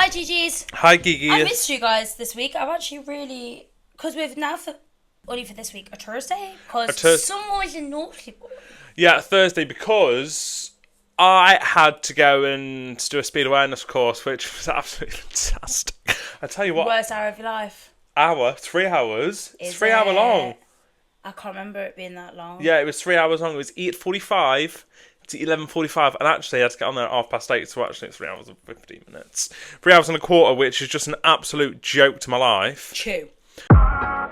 Hi GGs. Hi Gigi. I missed you guys this week. I've actually really... Because we've now, only for this week, a Thursday. Because someone was a naughty boy. Yeah, Thursday, because I had to go and do a speed awareness course, which was absolutely fantastic. I tell you what. Worst hour of your life. 3 hours. It's 3 hour long. I can't remember it being that long. Yeah, it was 3 hours long. It was 8:45 to 11:45, and actually I had to get on there at 8:30, so actually it's 3 hours and 15 minutes. 3 hours and a quarter, which is just an absolute joke to my life. Chew. Alright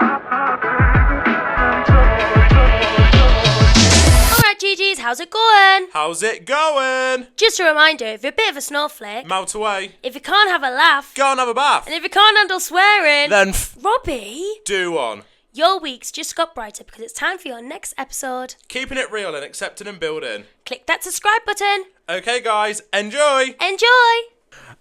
GGs, how's it going? How's it going? Just a reminder, if you're a bit of a snowflake, Mount away. if you can't have a laugh, Go and have a bath. and if you can't handle swearing, Then Robbie, do one. your week's just got brighter because it's time for your next episode. Keeping it real and accepting and building. Click that subscribe button. Okay guys, enjoy. Enjoy!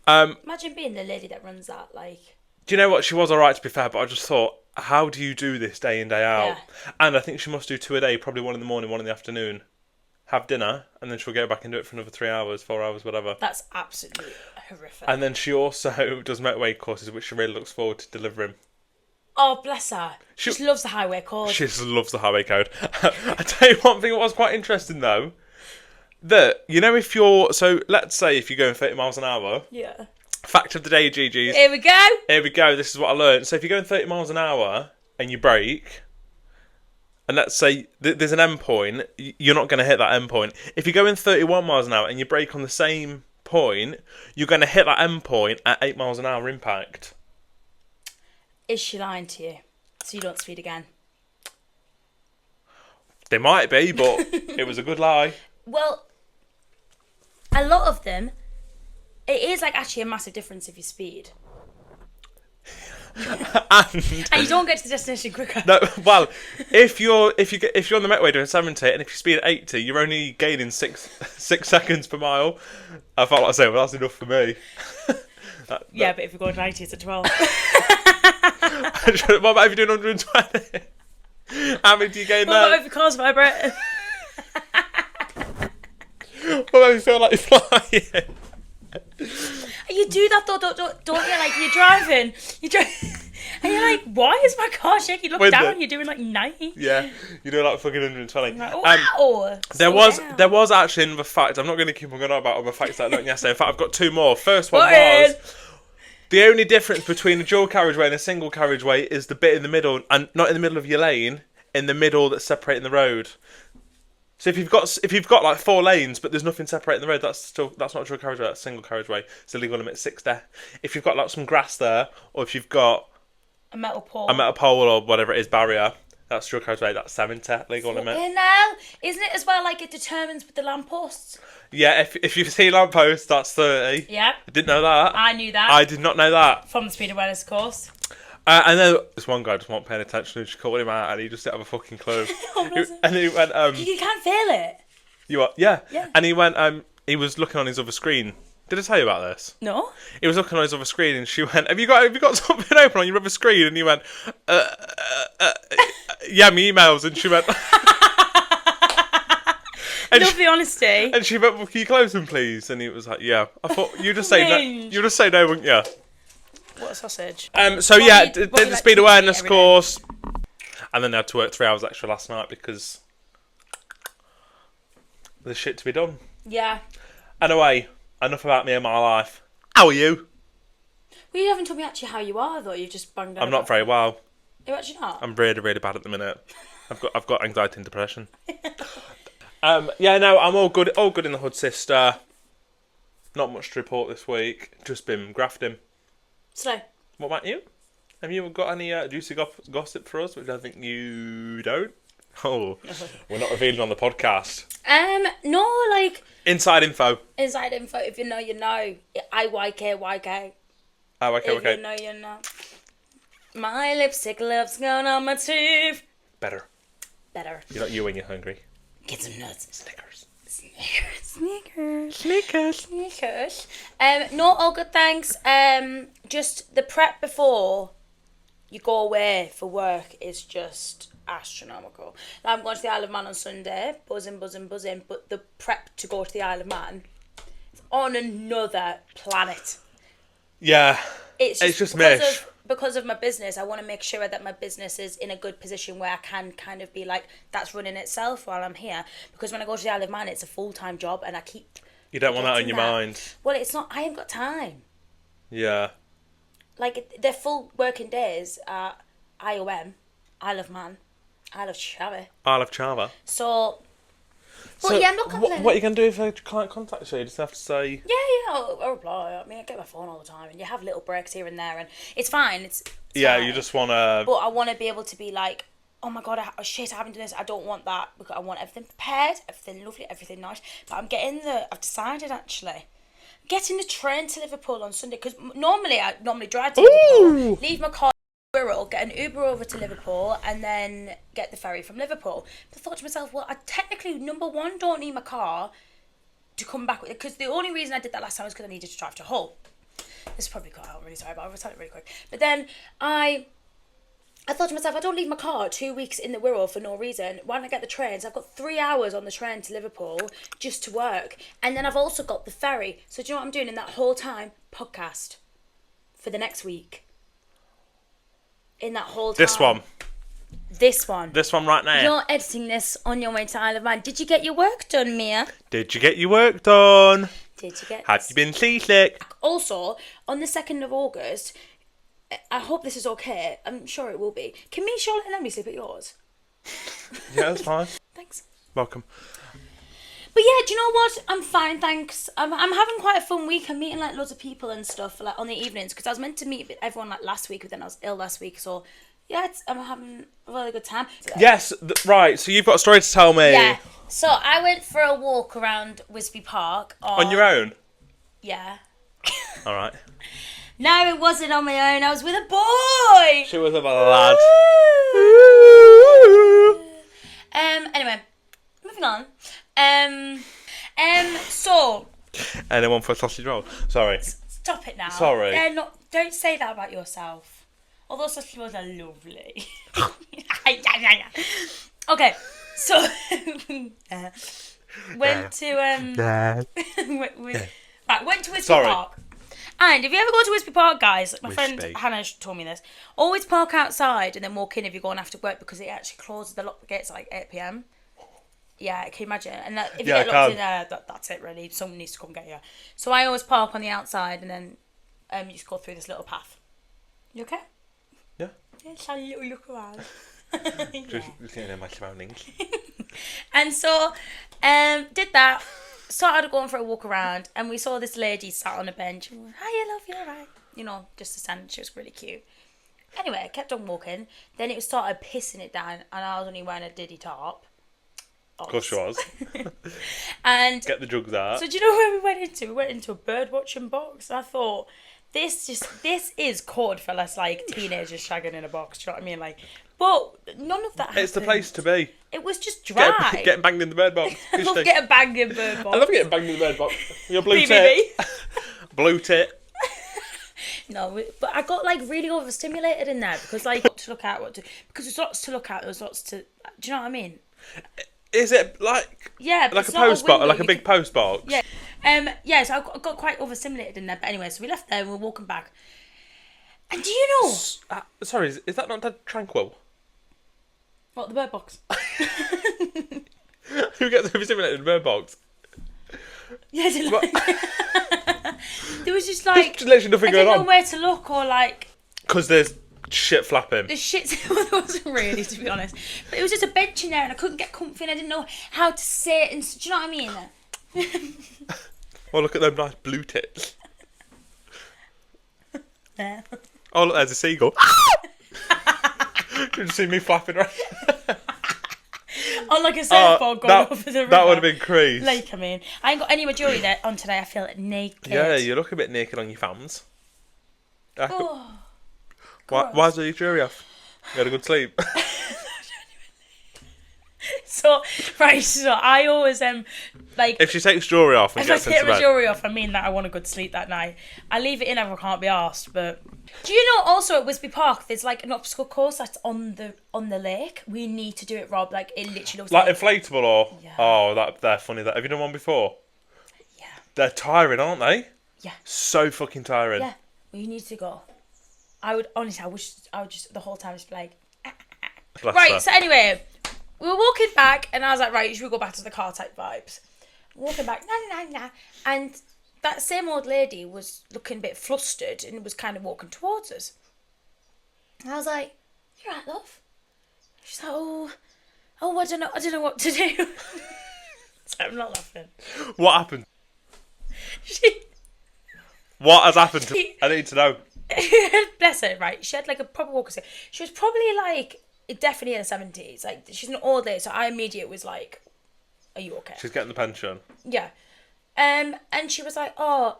Imagine being the lady that runs that, like... Do you know what? She was alright, to be fair, but I just thought, how do you do this day in, day out? Yeah. And I think she must do 2 a day, probably 1 in the morning, 1 in the afternoon. Have dinner, and then she'll go back and do it for another 3 hours, 4 hours, whatever. That's absolutely horrific. And then she also does motorway courses, which she really looks forward to delivering. Oh, bless her. She just loves the highway code. She just loves the highway code. I tell you one thing that was quite interesting, though. That, you know, if you're... So, let's say if you're going 30 miles an hour... Yeah. Fact of the day, GG's. Here we go. Here we go. This is what I learned. So if you're going 30 miles an hour and you brake, and let's say there's an end point, you're not going to hit that end point. If you're going 31 miles an hour and you brake on the same point, you're going to hit that end point at 8 miles an hour impact. Is she lying to you so you don't speed again? They might be, but it was a good lie. Well, a lot of them... It is like actually a massive difference if you speed. and you don't get to the destination quicker. No, well, if you're on the motorway doing 70 and if you speed at 80, you're only gaining 6 seconds per mile. I felt like I said, well, that's enough for me. But if you're going 90, it's at 12. What about if you're doing 120? How many do you gain there? What about if your car's vibrating? What about if you feel like you're flying? You do that though, don't you? Like you're driving, and you're like, why is my car shaking? You look down, you're doing like 90. Yeah, you're doing like fucking 120. Like, wow. There was actually another fact. I'm not going to keep on going on about other facts that I learned yesterday. In fact, I've got 2 more. First one was the only difference between a dual carriageway and a single carriageway is the bit in the middle, and not in the middle of your lane, in the middle that's separating the road. So if you've got like 4 lanes, but there's nothing separating the road, that's not a dual carriageway. That's a single carriageway. It's a legal limit 6 there. If you've got like some grass there, or if you've got a metal pole or whatever it is, barrier, that's dual carriageway. That's 70 legal limit. You know, isn't it as well? Like it determines with the lampposts. Yeah, if you see lampposts, that's 30. Yeah. I didn't know that. I knew that. I did not know that from the speed awareness course. And then this one guy just wasn't paying attention, and she called him out, and he just didn't have a fucking clue. And he went, you can't feel it. You what? Yeah. And he went, he was looking on his other screen. Did I tell you about this? No. He was looking on his other screen, and she went, have you got something open on your other screen? And he went, yeah, my emails. And she went, love the honesty. And she went, well, can you close them, please? And he was like, yeah. I thought you just say no. You just say no, wouldn't you? What a sausage. So yeah, did the speed awareness course, and then I had to work 3 hours extra last night because there's shit to be done. Yeah. Anyway, enough about me and my life. How are you? Well, you haven't told me actually how you are though. You've just banged on. I'm not very well. You're actually not? I'm really, really bad at the minute. I've got anxiety and depression. Yeah, no, I'm all good in the hood, sister. Not much to report this week. Just been grafting. Slow. What about you? Have you got any juicy gossip for us? Which I think you don't. Oh, we're not revealing on the podcast. No, like... Inside info. Inside info. If you know, you know. IYK. Okay. If you know, you know. My lipstick love's gone on my teeth. Better. You're not you when you're hungry. Get some nuts. Snickers. No, all good, thanks. Just the prep before you go away for work is just astronomical. Now, I'm going to the Isle of Man on Sunday, buzzing, but the prep to go to the Isle of Man is on another planet. Yeah. It's just because mish. because of my business. I want to make sure that my business is in a good position where I can kind of be like, that's running itself while I'm here. Because when I go to the Isle of Man, it's a full-time job, and I keep... You don't want that on forgetting your that. mind. Well, it's not... I ain't got time. Yeah. Like, their full working days are IOM, Isle of Man, Isle of Chavy. Isle of Chava. So... But So yeah, I'm not complaining. what are you going to do if a client contacts you? You just have to say... Yeah, I'll reply. I mean, I get my phone all the time, and you have little breaks here and there, and it's fine. It's Yeah, fine. you just want to... But I want to be able to be like, oh my god, shit, I haven't done this. I don't want that, because I want everything prepared, everything lovely, everything nice. But I've decided actually, getting the train to Liverpool on Sunday, because normally I drive to Liverpool, leave my car in Wirral, get an Uber over to Liverpool, and then get the ferry from Liverpool. But I thought to myself, well, I technically, number one, don't need my car to come back with it, because the only reason I did that last time was because I needed to drive to Hull. This is probably cut out, I'm really sorry, but I'll tell it really quick. But then I thought to myself, I don't leave my car 2 weeks in the Wirral for no reason. Why don't I get the trains? I've got 3 hours on the train to Liverpool just to work. And then I've also got the ferry. So do you know what I'm doing in that whole time? Podcast. For the next week. In that whole time. This one. This one right now. You're editing this on your way to Isle of Man. Did you get your work done, Mia? Did you get your work done? Did you get... Have you been seasick? Also, on the 2nd of August... I hope this is okay. I'm sure it will be. Can me, Charlotte, and Emily sleep at yours? Yeah, that's fine. Thanks. Welcome. But yeah, do you know what? I'm fine, thanks. I'm having quite a fun week. I'm meeting like loads of people and stuff like on the evenings, because I was meant to meet everyone like last week, but then I was ill last week. So yeah, I'm having a really good time. Yes, right. So you've got a story to tell me. Yeah. So I went for a walk around Wisby Park. On your own? Yeah. All right. No, it wasn't on my own. I was with a boy. She was with a lad. Anyway, moving on. So. Anyone for a sausage roll? Sorry. Stop it now. Sorry. Don't say that about yourself. Although sausage rolls are lovely. Okay, so went to went to Wisby Park. And if you ever go to Wisby Park, guys, my friend Hannah told me this, always park outside and then walk in if you're going after work, because it actually closes the gates at like 8 p.m. Yeah, can you imagine? And if you get locked in there, that's it really. Someone needs to come get you. So I always park on the outside, and then you just go through this little path. You okay? Yeah. Just have a little look around. Just looking at my surroundings. And so, did that. Started going for a walk around, and we saw this lady sat on a bench. And we went, "Hi, love, you alright?" You know, just to stand. She was really cute. Anyway, I kept on walking. Then it started pissing it down, and I was only wearing a diddy top. Of course she was. And get the drugs out. So do you know where we went into? We went into a bird watching box. I thought, this is code for less like teenagers shagging in a box. Do you know what I mean? Like, but none of that happened. It's the place to be. It was just dry. Getting banged in the bird box. I love getting banged in bird box. I love getting banged in the bird box. Your blue BBB. tit. Blue tit. No, but I got like really overstimulated in there, because like because there's lots to look at. There's lots to. Do you know what I mean? Is it like like a post box, like a big post box? Yeah. Yeah. So I got quite overstimulated in there. But anyway, so we left there and we're walking back. And do you know? Sorry, is that not that tranquil? What, the bird box? Who gets overstimulated in the bird box? Yeah, there was just like just literally nothing I going didn't know on. where to look, or like Because there's shit flapping. the shit. Well, there wasn't really, to be honest. But it was just a bench in there, and I couldn't get comfy, and I didn't know how to sit. And do you know what I mean? Well, look at them nice blue tits. Yeah. Oh, look, there's a seagull. Did you see me flapping around? On like a surfboard going over the river. That would have been crazy. Lake, I mean. I ain't got any more jewellery there on today. I feel naked. Yeah, you look a bit naked on your fans. Oh, why's your jewellery off? You had a good sleep. So I always like. If she takes jewellery off and If I gets into take my bed. jewellery off, I mean that I want a good sleep that night. I leave it in if I can't be arsed, but... Do you know also at Wisby Park there's like an obstacle course that's on the lake? We need to do it, Rob. Like, it literally looks like inflatable or... Yeah. Oh, they're funny. Have you done one before? Yeah. They're tiring, aren't they? Yeah. So fucking tiring. Yeah. well, you need to go. I would, honestly, I would just, the whole time just be like, Bless right, her. so anyway, we were walking back, and I was like, right, should we go back to the car type vibes? Walking back, nah. And that same old lady was looking a bit flustered and was kind of walking towards us. And I was like, "You're right, love." She's like, "Oh, I don't know what to do." So I'm not laughing. What happened? She, What has happened? I need to know. bless her, right? She had like a proper walker stick. She was probably like definitely in her 70s. Like she's an old lady, so I immediately was like, "Are you okay?" She's getting the pension. Yeah. And she was like, "Oh,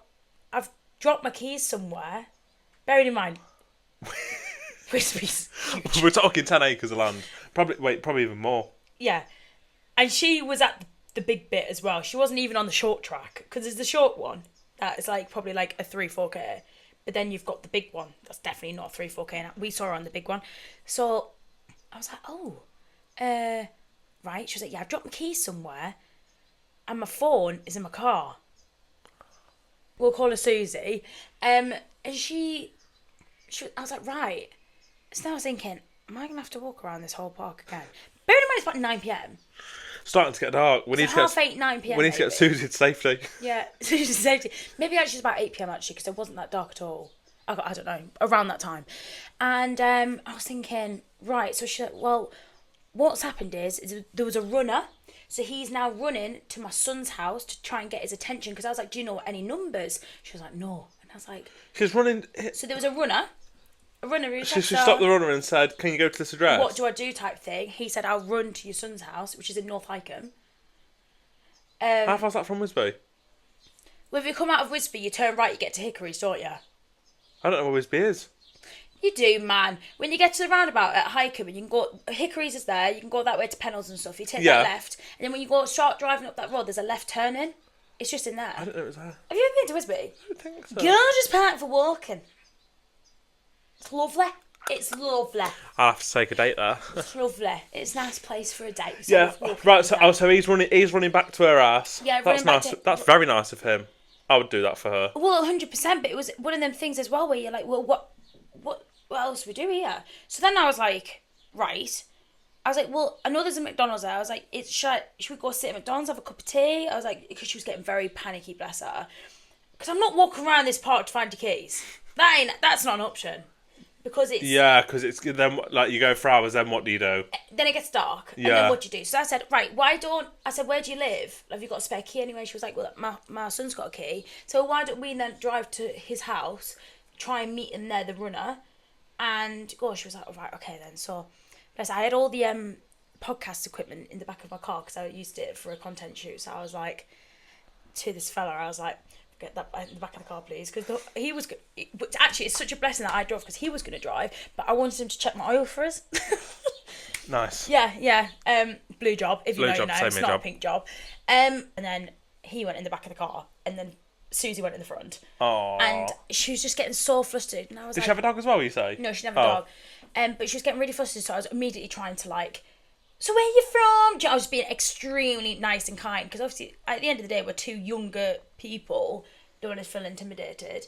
I've dropped my keys somewhere." Bearing in mind, Wispy's huge. We're talking 10 acres of land. Probably even more. Yeah. And she was at the big bit as well. She wasn't even on the short track, because there's the short one that is like probably like a 3-4k, but then you've got the big one that's definitely not 3-4k. And we saw her on the big one, so I was like, "Oh, right." She was like, "Yeah, I've dropped my keys somewhere, and my phone is in my car." We'll call her Susie. And she I was like, right. So now I was thinking, am I gonna have to walk around this whole park again? Bear in mind it's about 9 p.m. Starting to get dark. We need to half get 8, 9 p.m. We need to get Susie to safety. Yeah, Susie's safety. Maybe actually it's about 8 p.m. actually, because it wasn't that dark at all. I don't know, around that time. And I was thinking, right, so she's like, well, what's happened is there was a runner, so he's now running to my son's house to try and get his attention, because I was like, "Do you know any numbers?" She was like, "No." And I was like, She's running. so there was a runner who She said, stopped the runner and said, "Can you go to this address?" "What do I do?" type thing. He said, "I'll run to your son's house," which is in North Highcombe. How far's that from Wisby? Well, if you come out of Wisby, you turn right, you get to Hickories, don't you? I don't know where Wisby is. You do, man. When you get to the roundabout at Highcombe, and you can go, Hickories is there, you can go that way to Pennells and stuff. You take that left, and then when you start driving up that road, there's a left turn in. It's just in there. I don't know it was there. Have you ever been to Wisby? I don't think so. Gorgeous park for walking. It's lovely. It's lovely. I'll have to take a date there. It's lovely. It's a nice place for a date. Yeah, right. So he's running back to her ass. Yeah, that's running back nice. to- That's very nice of him. I would do that for her. Well, 100%, but it was one of them things as well where you're like, well, what else we do here? So then I was like, right. I was like, well, I know there's a McDonald's there. I was like, should we go sit at McDonald's, have a cup of tea? I was like, because she was getting very panicky, bless her. Because I'm not walking around this park to find your keys. That's not an option. Because it's... Yeah, because it's then, like, you go for hours, then what do you do? Then it gets dark. And Yeah. then what do you do? So I said, right, I said, where do you live? Have you got a spare key anyway? She was like, well, my son's got a key. So why don't we then drive to his house, try and meet him there, the runner, and go. She was like, all right, okay then. So I had all the podcast equipment in the back of my car because I used it for a content shoot. So I was like, to this fella, I was like, get that in the back of the car, please, because he was. But actually, it's such a blessing that I drove because he was going to drive, but I wanted him to check my oil for us. Nice. Yeah. Blue job, if you Blue know, job, you know. same It's here not job. a pink job. And then he went in the back of the car, and then Susie went in the front. Aww. And she was just getting so flustered, and I was Did like, she have a dog as well, you say? no, she didn't have a dog. But she was getting really flustered, so I was immediately trying to like, so where are you from? Do you know, I was being extremely nice and kind, because obviously at the end of the day we're two younger people, don't want to feel intimidated.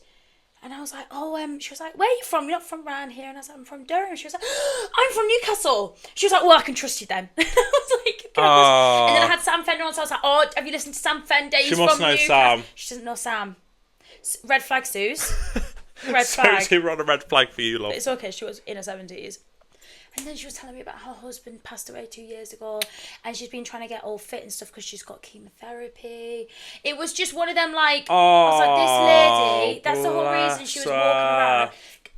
And I was like, she was like, where are you from? You're not from around here. And I was like, I'm from Durham. She was like, I'm from Newcastle. She was like, well, I can trust you then. I was like, can I trust? And then I had Sam Fender on, so I was like, oh, have you listened to Sam Fender? He's She must from know Newcastle. Sam. She doesn't know Sam. Red flag, Suze. Red flag. Susie, we're on a red flag for you, love. But it's okay, she was in her 70s. And then she was telling me about her husband passed away 2 years ago, and she's been trying to get all fit and stuff because she's got chemotherapy. It was just one of them, like, I was like, this lady, that's the whole reason she was walking around.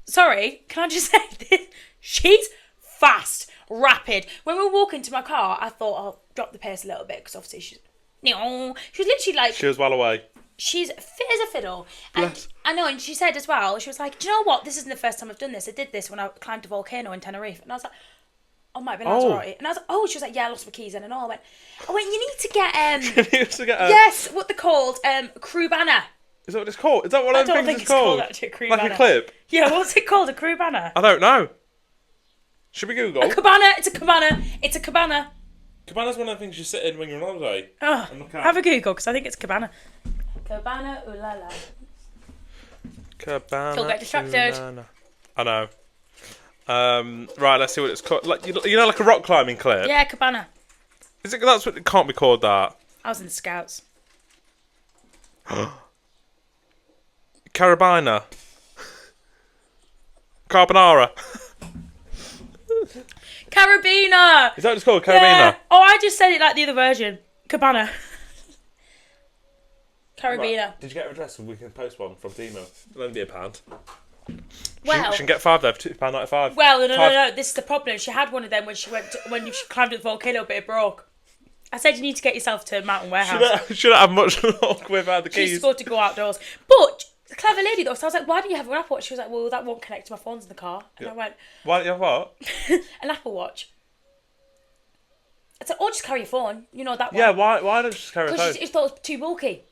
Sorry, can I just say this? She's fast, rapid. When we were walking to my car, I thought I'll drop the pace a little bit because obviously she was literally like, She was well away. she's fit as a fiddle. And Bless. I know, and she said as well, she was like, do you know what? This isn't the first time I've done this. I did this when I climbed a volcano in Tenerife. And I was like, oh, might be Lanzarote. And I was like, oh, she was like, yeah, I lost my keys in and all. I went, you need to get, You used to get a... yes, what they're called, crew banner. Is that what it's called? Is that what I I don't think think it's called? actually a crew Like banner. a clip? Yeah, what's it called? A crew banner? I don't know. Should we Google? A cabana. It's a cabana. It's a cabana. Cabana's one of the things you sit in when you're on holiday. Oh, And look out. have a Google, because I think it's cabana. Cabana, ooh la la. Cabana. Don't get distracted. Banana. I know. Right, let's see what it's called. Like you know, like a rock climbing clip. Yeah, cabana. Is it? That's what it can't be called. That. I was in the Scouts. Carabiner. Carbonara. Carabiner. Is that what it's called? Carabiner. Yeah. Oh, I just said it like the other version. Cabana. Carabiner. Right. Did you get her address? We can post one from Timo. It'll only be £1. Well, she can get 5 there for £2.95. Well, no. This is the problem. She had one of them when she climbed up the volcano, but it broke. I said you need to get yourself to Mountain Warehouse. Shouldn't have much luck without the keys. She's supposed to go outdours, but the clever lady though. So I was like, "Why don't you have an Apple Watch?" She was like, "Well, that won't connect to my phones in the car." And I went, "Why don't you have what?" An Apple Watch. I said, "Or just carry your phone. You know that one." Yeah, why don't you just carry a phone? Because she thought it was too bulky.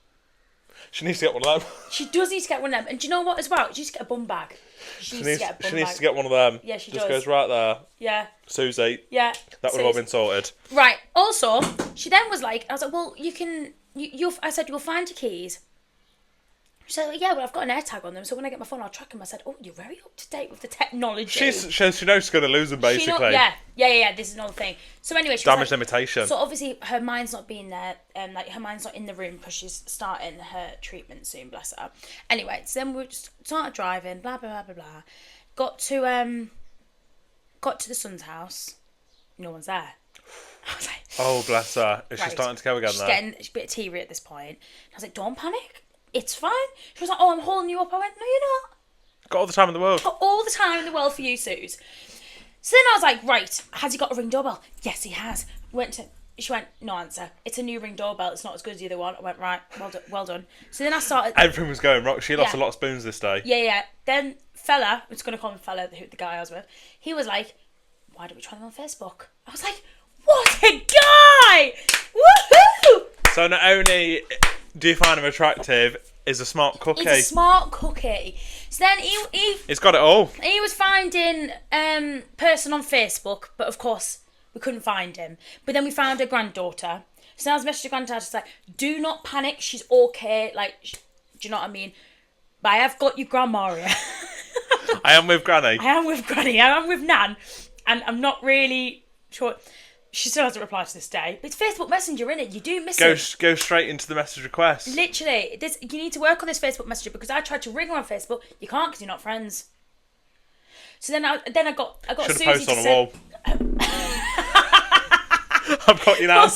She needs to get one of them. She does need to get one of them. And do you know what as well? She needs to get a bum bag. She needs to get one of them. Yeah, she just does. Goes right there. Yeah. Susie. Yeah. That would have all been sorted. Right. Also, she then was like, I was like, well, I said, you'll find your keys. She said, well, yeah, well, I've got an AirTag on them, so when I get my phone, I'll track them. I said, oh, you're very up to date with the technology. She knows she's going to lose them, basically. Yeah, this is another thing. So anyway, she damage was like, limitation. So obviously her mind's not being there, like her mind's not in the room because she's starting her treatment soon, bless her. Anyway, so then we just started driving, blah, blah, blah, blah, blah. Got to the son's house. No one's there. I was like, oh, bless her. Is she starting to go again she's there? getting a bit teary at this point. And I was like, don't panic. It's fine. She was like, oh, I'm holding you up. I went, no, you're not. Got all the time in the world. Got all the time in the world for you, Suze. So then I was like, right, has he got a Ring doorbell? Yes, he has. She went, no answer. It's a new Ring doorbell. It's not as good as the other one. I went, right, well done. So then I started... Everything was going wrong. She lost a lot of spoons this day. Yeah. Then fella, I'm just going to call him fella, the guy I was with, he was like, why don't we try them on Facebook? I was like, what a guy! Woohoo! So not only do you find him attractive, he's a smart cookie. He's a smart cookie. So then he's got it all. He was finding person on Facebook, but of course we couldn't find him. But then we found her granddaughter. So now I was messaging her granddaughter, she's like, do not panic, she's okay. Like, do you know what I mean? But I have got you grandma here. I am with Granny. I am with Granny. I am with Nan. And I'm not really sure. She still hasn't replied to this day. But it's Facebook Messenger, innit? You do miss it. Go straight into the message request. Literally. You need to work on this Facebook Messenger because I tried to ring her on Facebook. You can't because you're not friends. So then I got Should Susie have posted to on a wall. I've got you now.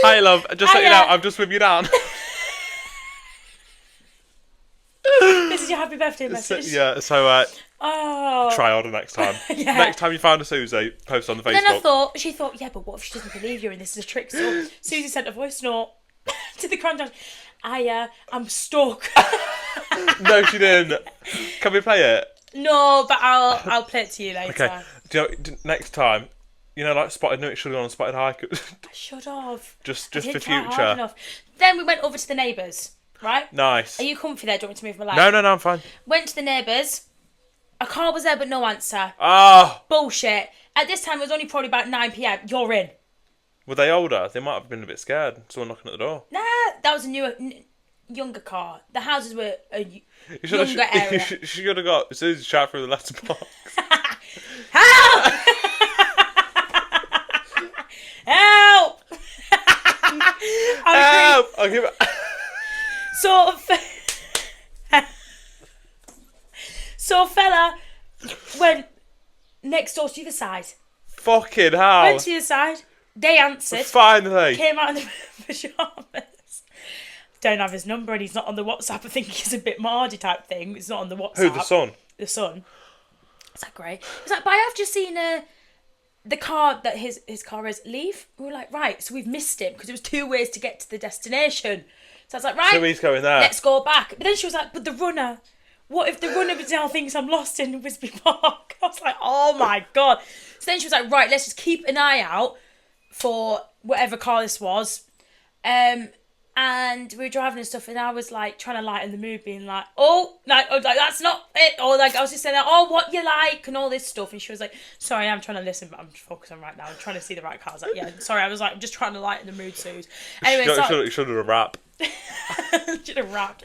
Hi, love. Just let you know, I'm just with you down. This is your happy birthday message. So try harder next time. Yeah. Next time you find a Susie, post on the Facebook. Then she thought, yeah, but what if she doesn't believe you and this is a trick? So Susie sent a voice note to the granddad. I'm stuck. No, she didn't. Can we play it? No, but I'll play it to you later. Okay. Do you know, next time, you know, like Spotted, no, it should have gone on Spotted High. I should have. Just I for didn't try hard future. enough. Then we went over to the neighbours, right? Nice. Are you comfy there? Do you want me to move my leg? No, I'm fine. Went to the neighbours. A car was there, but no answer. Ah. Bullshit. At this time, it was only probably about 9 p.m. You're in. Were they older? They might have been a bit scared. Someone knocking at the door. Nah, that was a younger car. The houses were a younger area. You should have got Susie shout through the letterbox. Help! Help! Help! I'll give it. So fella went next door to the other side. Fucking hell. Went to the other side. They answered. Finally. Came out in the pyjamas. Don't have his number and he's not on the WhatsApp. I think he's a bit Mardy type thing. It's not on the WhatsApp. Who, the son? The son. It's like, great. It's like, but I have just seen the car that his car is leave. We were like, right, so we've missed him because it was 2 ways to get to the destination. So I was like, right. So he's going there. Let's go back. But then she was like, but the runner. What if the runner now thinks I'm lost in Wisby Park? I was like, oh my God. So then she was like, right, let's just keep an eye out for whatever car this was. And we were driving and stuff, and I was like trying to lighten the mood, being like, oh, like, that's not it. Or like, I was just saying, like, oh, what you like, and all this stuff. And she was like, sorry, I'm trying to listen, but I'm focusing right now. I'm trying to see the right car. I was like, yeah, sorry. I was like, I'm just trying to lighten the mood, Suze. Anyway, you should have rapped. should have rapped.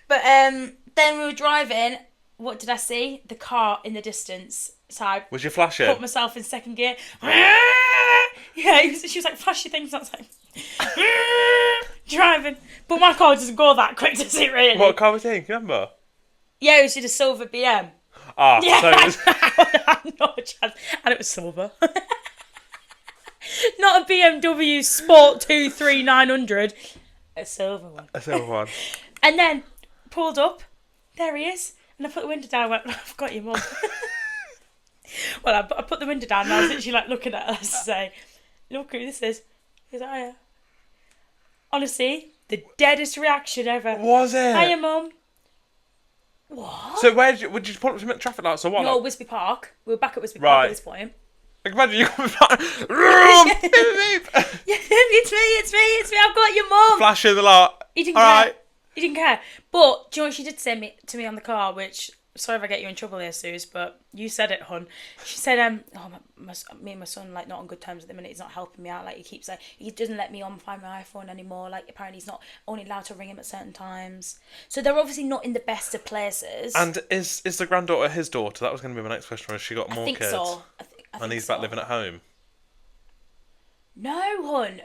But then we were driving. What did I see? The car in the distance. So I was you flashing? Put myself in second gear. Yeah, she was like, flashy things. I was like, driving. But my car doesn't go that quick, does it really? What car was it? Can you remember? Yeah, it was just a silver BM. Ah, yeah, so it was... I had no chance. And it was silver. Not a BMW Sport 23900. A silver one. A silver one. And then pulled up. There he is. And I put the window down and went, I've got you, Mum. Well, I put the window down and I was literally like looking at her to say, look who this is. He's like, hiya. Honestly, the deadest reaction ever. Was it? Hiya, Mum. What? So where did you pull up to traffic lights or what? No, Wisby Park. We were back at Wisby Park at this point. Like, imagine you coming back. Yeah, it's me. I've got your mum. Flashing the light. He didn't care. Right. He didn't care. But do you know what she did say to me on the car? Which, sorry if I get you in trouble here, Suze, but you said it, hun. She said, me and my son like not on good terms at the minute. He's not helping me out. Like he doesn't let me find my iPhone anymore. Like apparently he's not only allowed to ring him at certain times. So they're obviously not in the best of places. And is the granddaughter his daughter? That was going to be my next question. Has she got more kids? So. I and think he's so. back living at home. No, hun.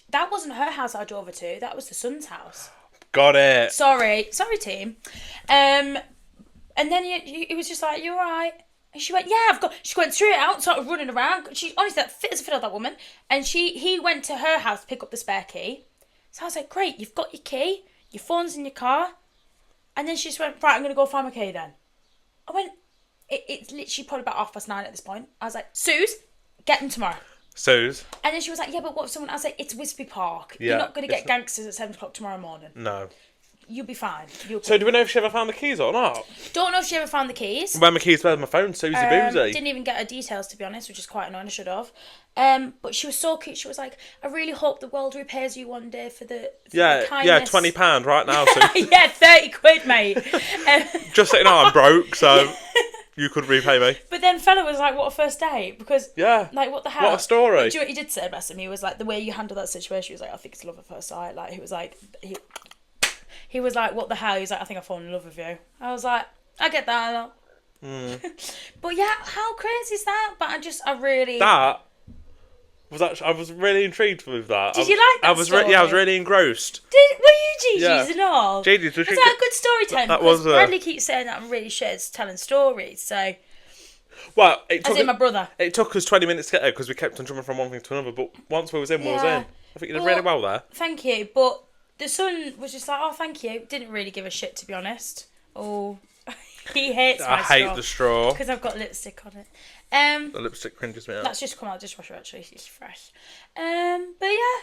That wasn't her house I drove her to. That was the son's house. Got it. Sorry, team. And then he was just like, "You all right?" And she went, "Yeah, I've got." She went straight out, started running around. She honestly, that fit as a fiddle, that woman. And he went to her house to pick up the spare key. So I was like, "Great, you've got your key. Your phone's in your car." And then she just went, "Right, I'm gonna go find my key then." I went. It's literally probably about 9:30 at this point. I was like, "Suze, get them tomorrow." Suze. And then she was like, "Yeah, but what if someone?" I was like, "It's Wisby Park. Yeah, you're not going to get gangsters at 7 o'clock tomorrow morning. No. You'll be fine." So do we know if she ever found the keys or not? Don't know if she ever found the keys. Where my keys were, my phone, Susie Boozy. Didn't even get her details, to be honest, which is quite annoying. I should have. But she was so cute. She was like, "I really hope the world repays you one day for the kindness." Yeah, £20 right now. So. Yeah, 30 quid, mate. Just so you know, I'm broke, so you could repay me. But then fella was like, "What a first date?" Because like, what the hell? What a story. Do you know what he did say about him? He was like, the way you handled that situation. He was like, "I think it's love at first sight." Like he was like, he was like, "What the hell?" He was like, "I think I've fallen in love with you." I was like, I get that a lot. But yeah, how crazy is that? But I really... That was actually... I was really intrigued with that. Did you like that story? I was really engrossed. Were you Gigi's and all? Gigi's. Was that a good storytelling? That was... Bradley keeps saying that I'm really shit at telling stories, so... Well, it took... As in my brother. It took us 20 minutes to get there because we kept on jumping from one thing to another, but once we was in, we was in. I think you did really well there. Thank you, but the son was just like, "Oh, thank you." Didn't really give a shit, to be honest. Oh... He hates my straw. I hate the straw. Because I've got lipstick on it. The lipstick cringes me out. That's just come out of the dishwasher, actually. It's fresh. But yeah,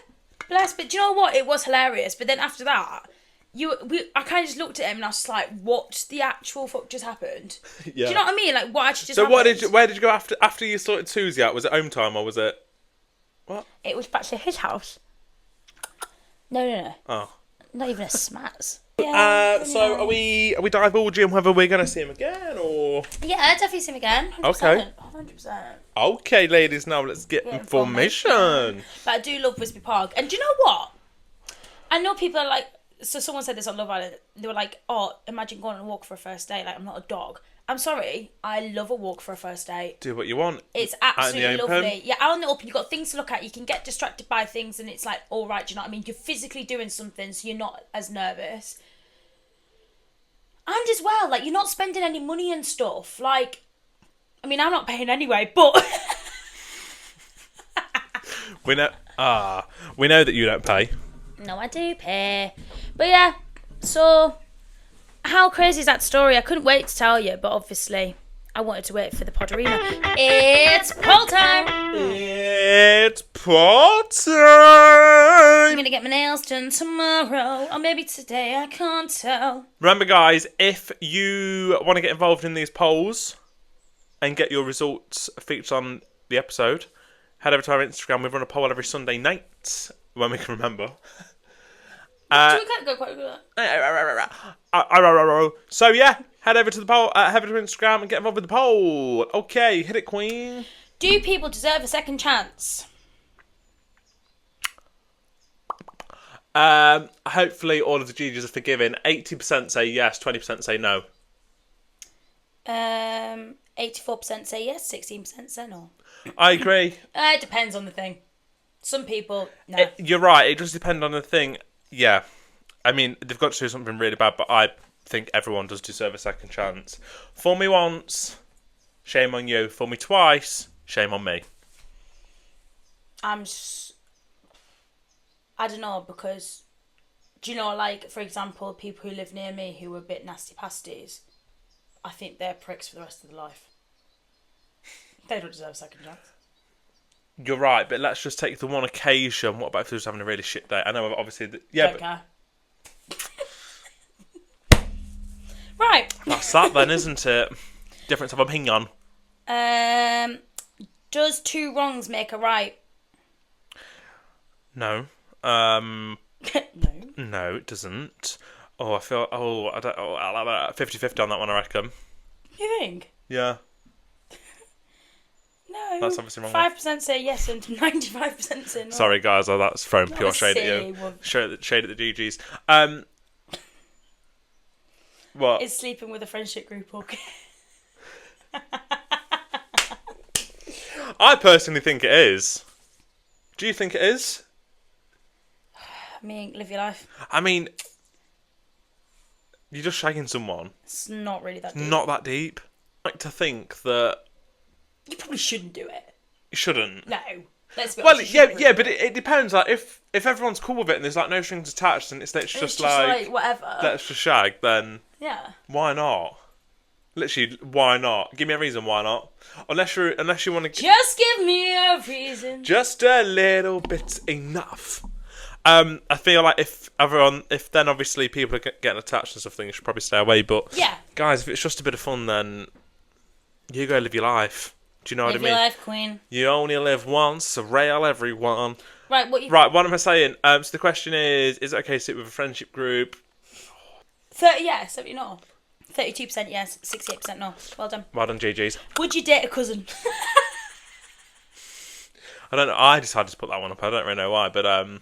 bless. But do you know what? It was hilarious. But then after that, I kind of just looked at him and I was like, what the actual fuck just happened? Yeah. Do you know what I mean? Like, what actually just happened? So where did you go after you sorted Susie out? Was it home time or was it... What? It was back to his house. No. Oh. Not even a smats. Yeah, so are we divulging whether we're going to see him again or... Yeah, I'll definitely see him again. 100%. Okay. 100%. Okay, ladies, now let's get information. But I do love Wisby Park. And do you know what? I know people are like... So someone said this on Love Island. They were like, "Oh, imagine going on a walk for a first date. Like, I'm not a dog." I'm sorry. I love a walk for a first date. Do what you want. It's absolutely lovely. Yeah, out in the open, you've got things to look at. You can get distracted by things and it's like, all right, do you know what I mean? You're physically doing something, so you're not as nervous. And as well, like, you're not spending any money and stuff. Like, I mean, I'm not paying anyway, but... We know that you don't pay. No, I do pay. But yeah, so... How crazy is that story? I couldn't wait to tell you, but obviously I wanted to wait for the pod arena. It's poll time! It's poll time! I'm going to get my nails done tomorrow, or maybe today, I can't tell. Remember, guys, if you want to get involved in these polls and get your results featured on the episode, head over to our Instagram. We run a poll every Sunday night, when we can remember. We can't go quite good. So yeah, head over to the poll, head over to Instagram and get involved with the poll. Okay, hit it, Queen. Do people deserve a second chance? Hopefully all of the GGs are forgiving. 80% say yes, 20% say no. 84% say yes, 16% say no. I agree. It depends on the thing. Some people, no. You're right, it does depend on the thing. Yeah. I mean, they've got to do something really bad, but I think everyone does deserve a second chance. Fool me once, shame on you. Fool me twice, shame on me. I don't know, because, do you know, like, for example, people who live near me who are a bit nasty pasties, I think they're pricks for the rest of their life. They don't deserve a second chance. You're right, but let's just take the one occasion. What about if they're just having a really shit day? I know, obviously, Don't care. Right. That's that then, isn't it? Difference of opinion. Does two wrongs make a right? No. No. No, it doesn't. Oh, I feel. I don't. 50-50 on that one, I reckon. You think? Yeah. No. That's obviously wrong. 5% say yes and 95% say no. Sorry, guys. That's throwing pure shade at you. Shade at the GGs. What? Is sleeping with a friendship group okay? I personally think it is. Do you think it is? I mean, live your life. I mean, you're just shagging someone. It's not really that deep. Not that deep. I like to think that you probably shouldn't do it. You shouldn't. No. Let's be well, honest, yeah, but it depends. Like, if everyone's cool with it and there's like no strings attached and it's just like whatever. Let's just shag, then yeah. Why not? Literally, why not? Give me a reason why not. Unless you want to. Just give me a reason. Just a little bit's enough. I feel like if then obviously people are getting attached and stuff, then you should probably stay away. But yeah, guys, if it's just a bit of fun, then you go live your life. Do you know what I mean? Live your life, queen. You only live once, so rail everyone. Right, what am I saying? So the question is it okay to sit with a friendship group? 30 yes, 70 no. 32% yes, 68% no. Well done. Well done, GGs. Would you date a cousin? I don't know. I decided to put that one up. I don't really know why, but I'm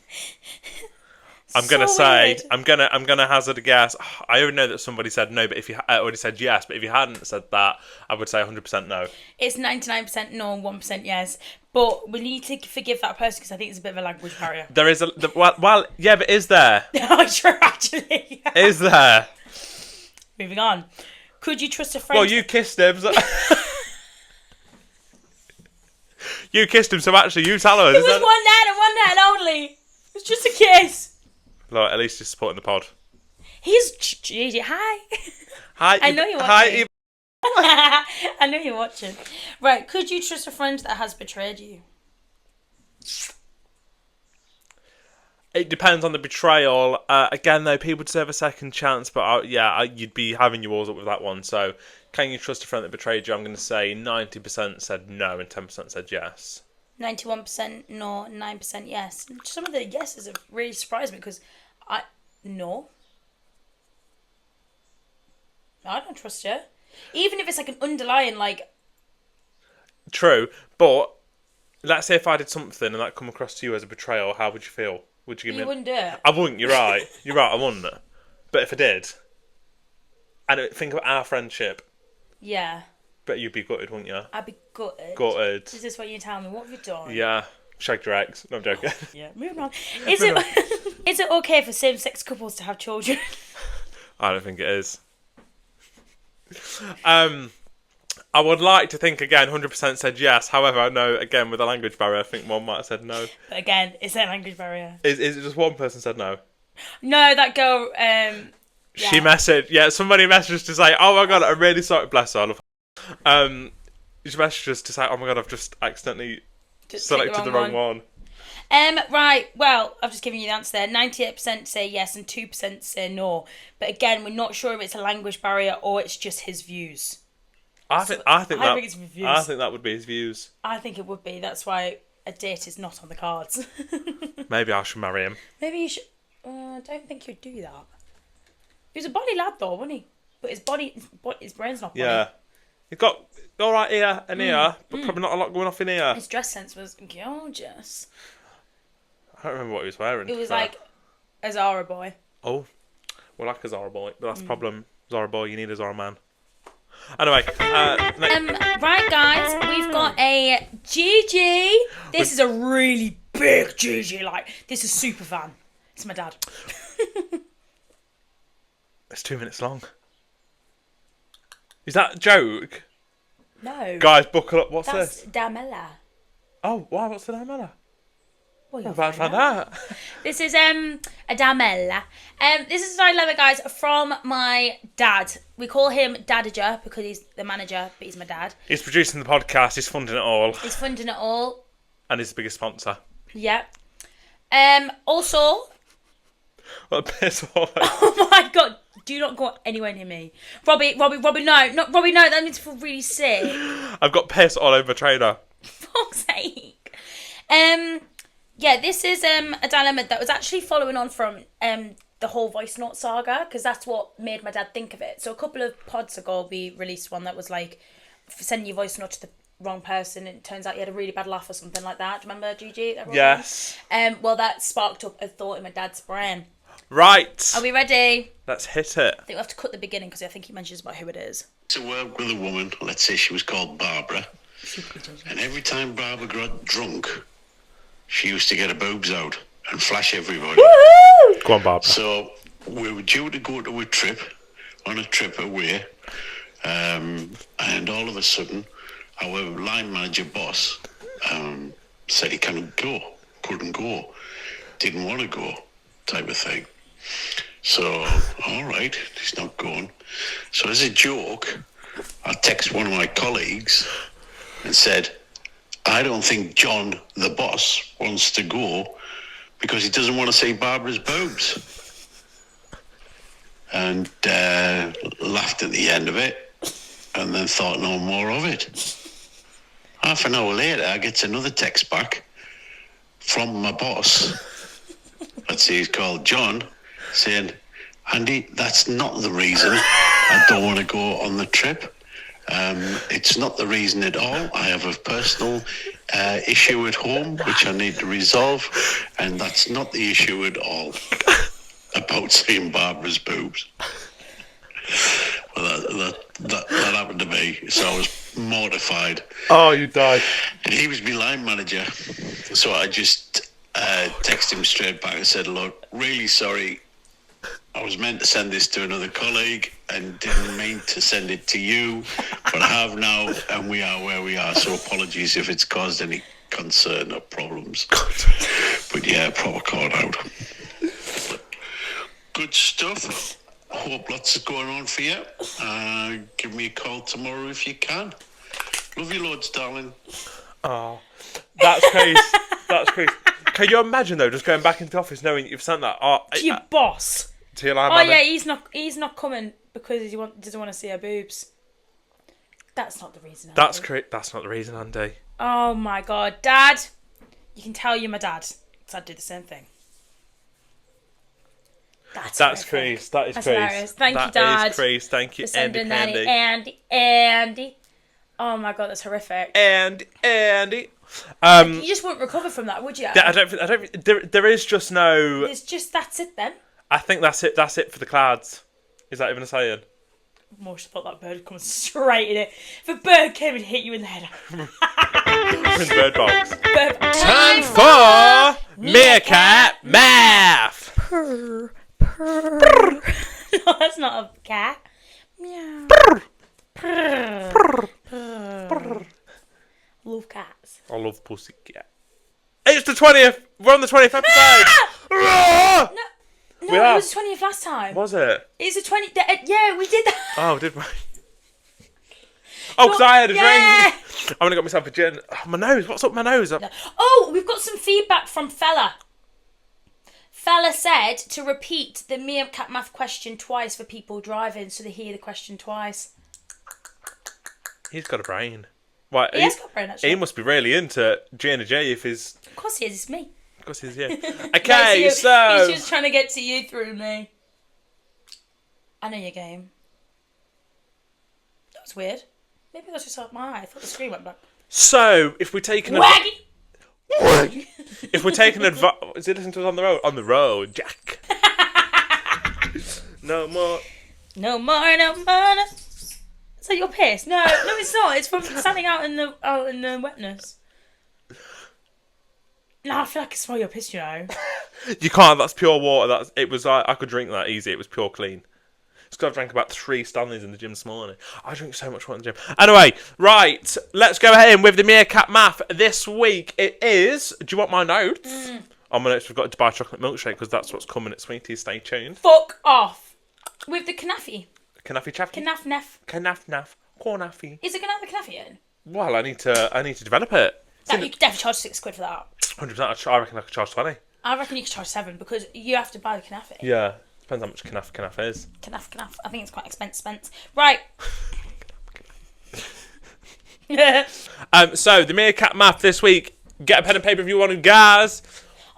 gonna hazard a guess. I already know that somebody said no, but if you already said yes, but if you hadn't said that, I would say 100% no. It's 99% no and 1% yes, but we need to forgive that person because I think it's a bit of a language barrier. There is well, yeah, but is there? No, true, actually. Is there? Moving on. Could you trust a friend? Well, you kissed him. So... You kissed him, so actually you tell her. It was one night and one night only. It was just a kiss. Look, at least he's supporting the pod. He's GG. Hi. Hi. I know you're watching. Hi. I know you're watching. Right. Could you trust a friend that has betrayed you? It depends on the betrayal. Again, though, people deserve a second chance, but you'd be having yours up with that one. So, can you trust a friend that betrayed you? I'm going to say 90% said no and 10% said yes. 91% no, 9% yes. Some of the yeses have really surprised me because no. I don't trust you. Even if it's like an underlying like. True, but let's say if I did something and that come across to you as a betrayal, how would you feel? Would you give me? You wouldn't do it. I wouldn't. You're right. You're right. I wouldn't. But if I did, and think about our friendship. Yeah. But you'd be gutted, wouldn't you? I'd be gutted. Gutted. Is this what you tell me? What have you done? Yeah. Shagged your ex. No, I'm joking. Yeah. Moving on. Is it okay for same-sex couples to have children? I don't think it is. I would like to think again 100% said yes. However, I know again with the language barrier, I think one might have said no. But again, it's a language barrier. Is it just one person said no? No, that girl. She messaged. Yeah, somebody messaged to say, "Oh my god, I'm really sorry." Bless her. I love her. She messaged us to say, "Oh my god, I've just accidentally selected the wrong one." Right. Well, I've just given you the answer there. 98% say yes and 2% say no. But again, we're not sure if it's a language barrier or it's just his views. I think it's his views. I think that would be his views. I think it would be. That's why a date is not on the cards. Maybe I should marry him. Maybe you should. I don't think he'd do that. He was a body lad though, wasn't he? But his brain's not body. Yeah. He's got all right here and here, but probably not a lot going off in here. His dress sense was gorgeous. I don't remember what he was wearing. It was like a Zara boy. Oh. Well, like a Zara boy. But that's the problem. Zara boy, you need a Zara man. Anyway. Right, guys. We've got a GG. This is a really big GG. Like, this is super fan. It's my dad. It's 2 minutes long. Is that a joke? No. Guys, buckle up. What's That's this? Damella. Oh, wow. What's the Damella? Well, I'm about to find out. This is a Damella. This is a dilemma, guys, from my dad. We call him Dadager because he's the manager, but he's my dad. He's producing the podcast. He's funding it all. He's funding it all. And he's the biggest sponsor. Yeah. Also. What a piss off. Oh my god. Do not go anywhere near me. Robbie, no. Not Robbie, no. That makes me feel really sick. I've got piss all over my trainer. For fuck's sake. Yeah, this is a dilemma that was actually following on from the whole voice note saga, because that's what made my dad think of it. So a couple of pods ago, we released one that was like, sending your voice note to the wrong person, and it turns out you had a really bad laugh or something like that. Do you remember, Gigi? Yes. Well, that sparked up a thought in my dad's brain. Right. Are we ready? Let's hit it. I think we have to cut the beginning because I think he mentions about who it is. To work with a woman, let's say she was called Barbara, and every time Barbara got drunk, she used to get her boobs out and flash everybody. Woohoo! Go on, Barbara. So we were due to go to a trip away, and all of a sudden, our line manager boss said he couldn't go, didn't want to go, type of thing. So, all right, he's not going. So as a joke, I text one of my colleagues and said, I don't think John, the boss, wants to go because he doesn't want to see Barbara's boobs. And laughed at the end of it and then thought no more of it. Half an hour later, I get another text back from my boss. Let's see, he's called John, saying, Andy, that's not the reason I don't want to go on the trip. It's not the reason at all. I have a personal issue at home which I need to resolve, and that's not the issue at all about seeing Barbara's boobs. Well, that happened to me, so I was mortified. Oh, you died. And he was my line manager, so I just texted him straight back and said, look, really sorry. I was meant to send this to another colleague and didn't mean to send it to you, but I have now, and we are where we are, so apologies if it's caused any concern or problems. But yeah, proper call out. Good stuff. Hope lots is going on for you. Give me a call tomorrow if you can. Love you loads, darling. Oh, that's crazy. That's crazy. Can you imagine though, just going back into the office knowing that you've sent that? To your boss. To your line manager. Yeah, he's not coming because he doesn't want to see her boobs. That's not the reason. That's not the reason, Andy. Oh my god, Dad! You can tell you're my dad, because I'd do the same thing. That's crazy. That is crazy. Hilarious. Thank you, Dad. That is crazy. Thank you, for sending Andy. Andy. Oh my god, that's horrific. Andy. You just wouldn't recover from that, would you? I don't. There is just no. It's just that's it then. I think that's it. That's it for the clads. Is that even a saying? Most thought that bird would come straight in it. If a bird came and hit you in the head. We're in the bird box. Time for meerkat math. Purr. No, that's not a cat. Meow. Purr. Love cats. I love pussycat. It's the 20th. We're on the 20th episode. No, it was the 20th last time. Was it? It's the 20th. Yeah, we did that. Oh, did we? Oh, because I had a drink. I only got myself a gin. Oh, my nose. What's up my nose? No. Oh, we've got some feedback from Fella. Fella said to repeat the meerkat math question twice for people driving so they hear the question twice. He's got a brain. Right, he has got a brain, actually. He must be really into J&J if he's... Of course he is, it's me. Of Because he's you. Okay, so... He's just trying to get to you through me. I know your game. That was weird. Maybe that's just out my eye. I thought the screen went back. So, if we take an... Waggy! If we're taking advice... Is he listening to us on the road? On the road, Jack. No more... No more, no more, no... Is that your piss? No, it's not. It's from standing out in the wetness. No, I feel like I smell your piss, you know. You can't. That's pure water. It was. I could drink that easy. It was pure clean. It's because I drank about 3 Stanleys in the gym this morning. I drink so much water in the gym. Anyway, right. Let's go ahead with the meerkat math. This week it is... Do you want my notes? On my notes, we've got to buy a chocolate milkshake because that's what's coming at Sweeties. Stay tuned. Fuck off. With the knaffy. Knaffy chaffy. Knaf. Knaf. Cornaffy. Is it going to have the knaffy in? Well, I need to develop it. You could definitely charge £6 for that. 100%. I reckon I could charge 20. I reckon you could charge 7 because you have to buy the knaffy. Yeah. Depends how much Knaf is. Knaf. I think it's quite expensive. Right. So, the meerkat math this week. Get a pen and paper if you want to, guys.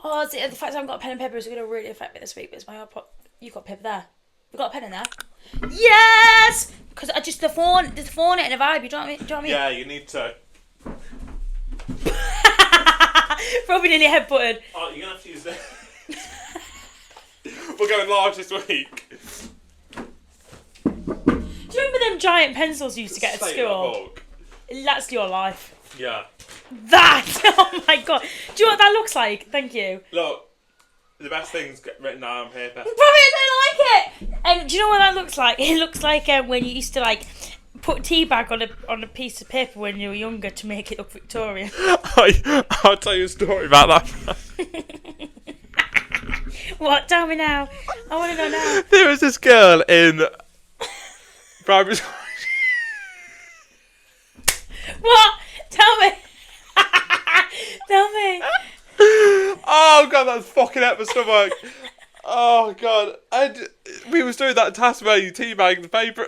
Oh, the fact I haven't got a pen and paper is going to really affect me this week. But it's my you got paper there. You got a pen in there. Yes, because I just the phone it and a vibe. You know what I mean? Yeah, you need to. Probably nearly headbutted. Oh, you're gonna have to use this. We're going large this week. Do you remember them giant pencils you used to get at school? That's your life. Yeah. That! Oh my god. Do you know what that looks like? Thank you. Look, the best thing's written down on paper. Probably I don't like it! And do you know what that looks like? It looks like when you used to like put tea bag on a piece of paper when you were younger to make it look Victorian. I'll tell you a story about that. What? Tell me now. I want to know now. There was this girl in primary school. What? Tell me. Tell me. Oh god, that's fucking at my stomach. Oh god, we was doing that task where you teabag the paper.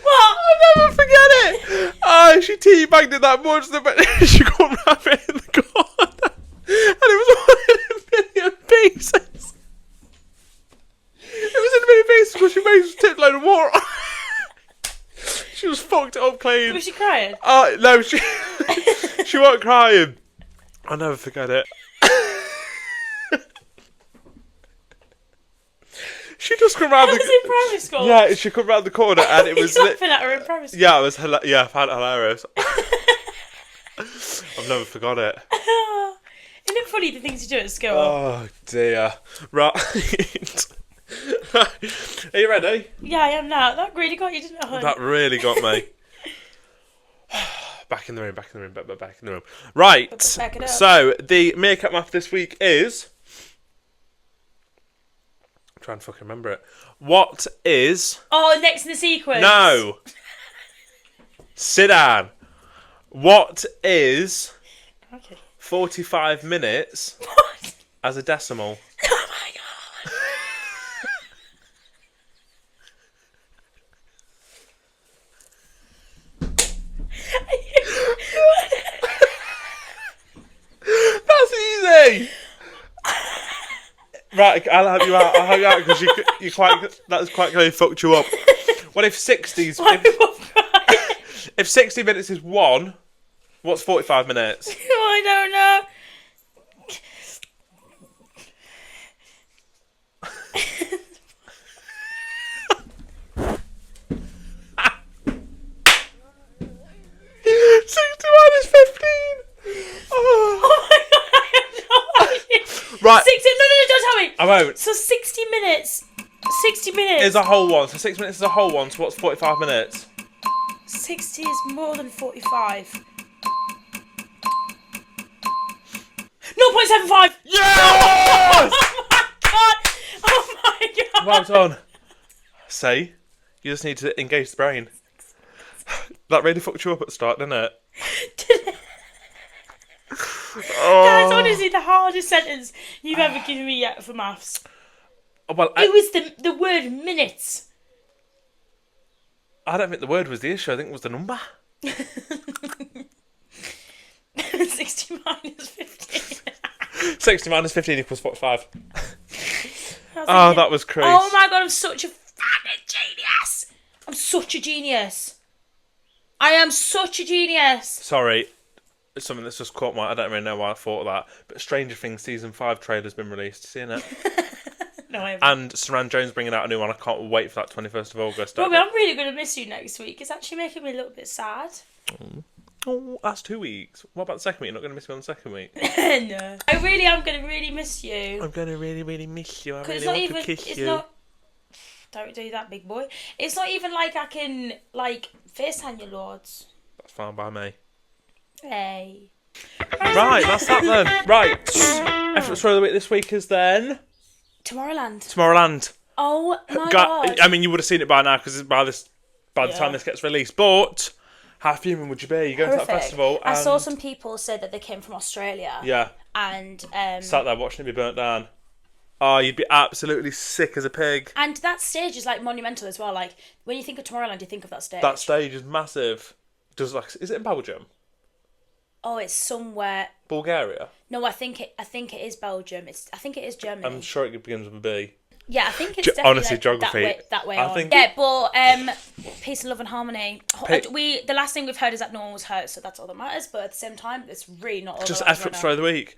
What? I'll never forget it. Oh, she teabagged it that much that she couldn't wrap it in the corner, and it was all in a million pieces. It was in a million pieces because she made a tip load of water. She was fucked up clean. Was she crying? No, she wasn't crying. I'll never forget it. She just come round That was in primary school? Yeah, she come round the corner and it was... laughing at her in primary school? Yeah, it was I found it hilarious. I've never forgot it. Isn't it funny the things you do at school? Oh dear. Right. Are you ready? Yeah, I am now. That really got you, didn't it, hon? That really got me. Back in the room. Right. Back it up. So, the meerkat math this week is... I'm trying to fucking remember it. What is... Oh, next in the sequence. No. Sit down. What is... Okay. 45 minutes... What? As a decimal? Oh my god. That's easy. Right, I'll help you out. I'll help you out because you quite. That's quite clearly fucked you up. What if 60's? If 60 minutes is 1, what's 45 minutes? I don't know. Right. 60, no, don't tell me. I won't. So 60 minutes. 60 minutes. Is a whole one. So 6 minutes is a whole one. So what's 45 minutes? 60 is more than 45. 0.75. Yes! Oh my god. Oh my god. Well done. See? You just need to engage the brain. That really fucked you up at the start, didn't it? That is honestly the hardest sentence you've ever given me yet for maths. Well, It was the word minutes. I don't think the word was the issue. I think it was the number. 60 minus 15. 60 minus 15 equals 45. Oh, that was crazy. Oh my god, I'm such a fucking genius. I'm such a genius. I am such a genius. Sorry, it's something that's just caught my... I don't really know why I thought of that, but Stranger Things Season 5 trailer's been released. Seeing it? No, I haven't. And Saran Jones bringing out a new one. I can't wait for that 21st of August. Robbie, I'm really going to miss you next week. It's actually making me a little bit sad. Oh, that's 2 weeks. What about the second week? You're not going to miss me on the second week? No. I really am going to really miss you. I'm going to really, really miss you. I really It's want not even, to kiss it's you. not... Don't do that, big boy. It's not even like I can, like, FaceTime you, lords. That's fine by me. Hey. Right, that's that then. Right. Efforts for the week this week is then... Tomorrowland. Oh my god. I mean, you would have seen it by now because by the Yeah. time this gets released. But how fuming would you be? You going to that Horrific. festival? I saw and- some people say that they came from Australia. Yeah. And Sat there watching it be burnt down. Oh, you'd be absolutely sick as a pig. and that stage is like monumental as well. Like when you think of Tomorrowland, you think of that stage. That stage is massive. Is it in Belgium? Oh, it's somewhere. Bulgaria? No, I think it is Belgium. I think it is Germany. I'm sure it begins with a B. Yeah, I think it's definitely honestly, like geography. that way I on. think- Yeah, but peace and love and harmony. The last thing we've heard is that no one was hurt, so that's all that matters. But at the same time, it's really not all Just that matters efforts right for the week.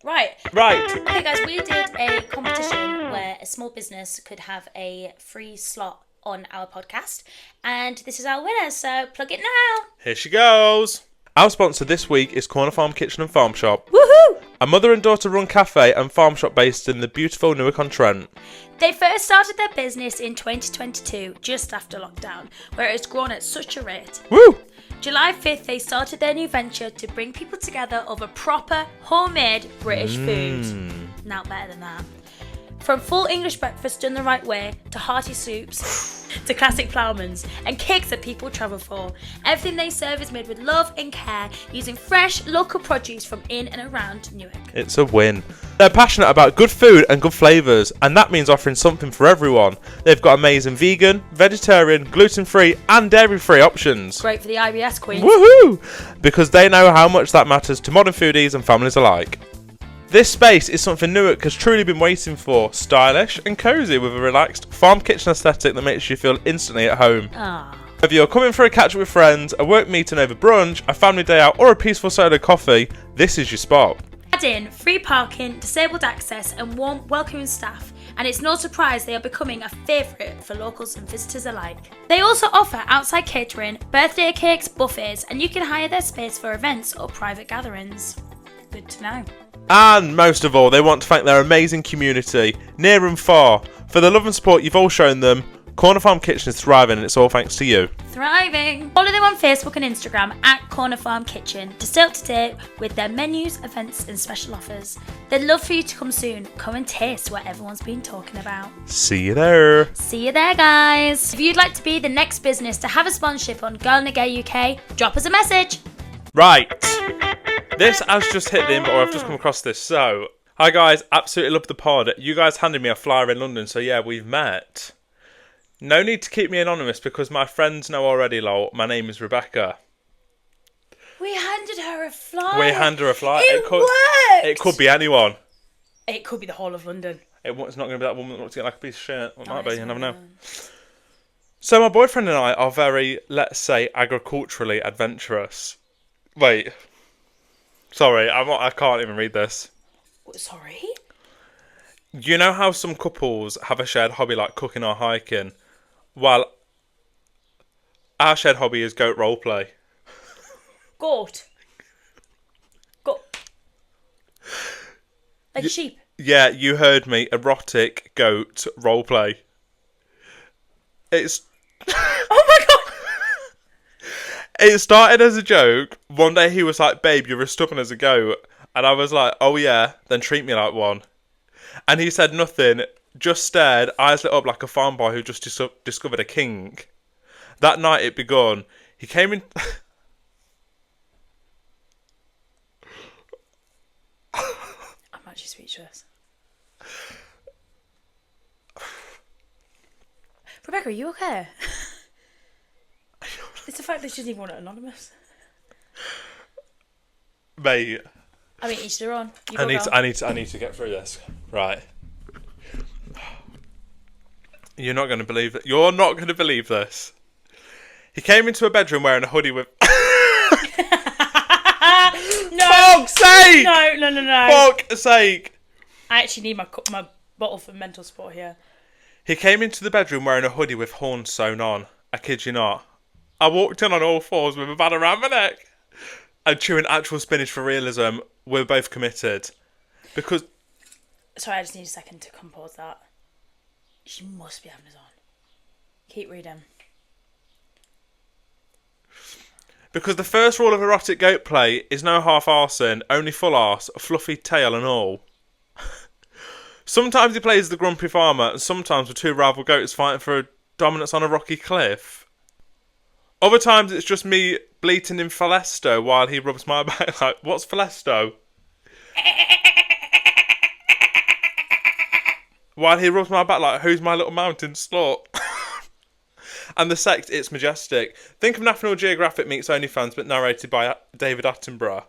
Right. Right. Okay, guys, we did a competition where a small business could have a free slot on our podcast, and this is our winner. So plug it now. Here she goes. Our sponsor this week is Corner Farm Kitchen and Farm Shop. Woohoo! A mother and daughter run cafe and farm shop based in the beautiful Newark-on-Trent. They first started their business in 2022, just after lockdown, where it's grown at such a rate. Woo! July 5th, they started their new venture to bring people together over proper, homemade British food. Not better than that. From full English breakfast done the right way, to hearty soups, to classic ploughmans, and cakes that people travel for. Everything they serve is made with love and care, using fresh, local produce from in and around Newark. It's a win. They're passionate about good food and good flavours, and that means offering something for everyone. They've got amazing vegan, vegetarian, gluten-free and dairy-free options. Great for the IBS queens. Woohoo! Because they know how much that matters to modern foodies and families alike. This space is something Newark has truly been waiting for. Stylish and cosy with a relaxed farm kitchen aesthetic that makes you feel instantly at home. Ah. Whether you're coming for a catch up with friends, a work meeting over brunch, a family day out or a peaceful solo coffee, this is your spot. Add in free parking, disabled access and warm, welcoming staff, and it's no surprise they are becoming a favourite for locals and visitors alike. They also offer outside catering, birthday cakes, buffets, and you can hire their space for events or private gatherings. Good to know. And most of all, they want to thank their amazing community, near and far, for the love and support you've all shown them. Corner Farm Kitchen is thriving and it's all thanks to you. Thriving! Follow them on Facebook and Instagram at Corner Farm Kitchen to stay up to date with their menus, events and special offers. They'd love for you to come soon. Come and taste what everyone's been talking about. See you there. See you there, guys. If you'd like to be the next business to have a sponsorship on Girl in a Gay UK, drop us a message. Right. This has just hit the inbox, or I've just come across this. So, hi guys, absolutely love the pod. You guys handed me a flyer in London, so yeah, we've met. No need to keep me anonymous because my friends know already, lol. My name is Rebecca. We handed her a flyer. We hand her a flyer. It worked. It could be anyone. It could be the whole of London. It's not going to be that woman that looks like a piece of shit. It might be, it's you never not. know. So my boyfriend and I are very, let's say, agriculturally adventurous. Wait. Sorry, I can't even read this. Sorry? You know how some couples have a shared hobby like cooking or hiking? Well, our shared hobby is goat roleplay. Goat. Goat. Like a sheep. Yeah, you heard me. Erotic goat roleplay. It's... Oh my god! It started as a joke. One day he was like, babe, you're as stubborn as a goat. And I was like, oh yeah, then treat me like one. And he said nothing, just stared, eyes lit up like a farm boy who just discovered a king. That night it begun. He came in... I'm actually speechless. Rebecca, are you okay? It's the fact that she doesn't even want it anonymous. Mate. I mean, each their own. I need to get through this. Right. You're not going to believe it. You're not going to believe this. He came into a bedroom wearing a hoodie with... No. Fuck's sake! No. Fuck's sake! I actually need my bottle for mental support here. He came into the bedroom wearing a hoodie with horns sewn on. I kid you not. I walked in on all fours with a band around my neck and chewing actual spinach for realism. We're both committed. Because... Sorry, I just need a second to compose that. She must be having us on. Keep reading. Because the first rule of erotic goat play is no half-arsing, only full arse, a fluffy tail and all. Sometimes he plays the grumpy farmer, and sometimes with two rival goats fighting for dominance on a rocky cliff. Other times it's just me bleating in Falesto while he rubs my back like, what's Falesto? While he rubs my back like, who's my little mountain slut? And the sex, it's majestic. Think of National Geographic meets OnlyFans, but narrated by David Attenborough.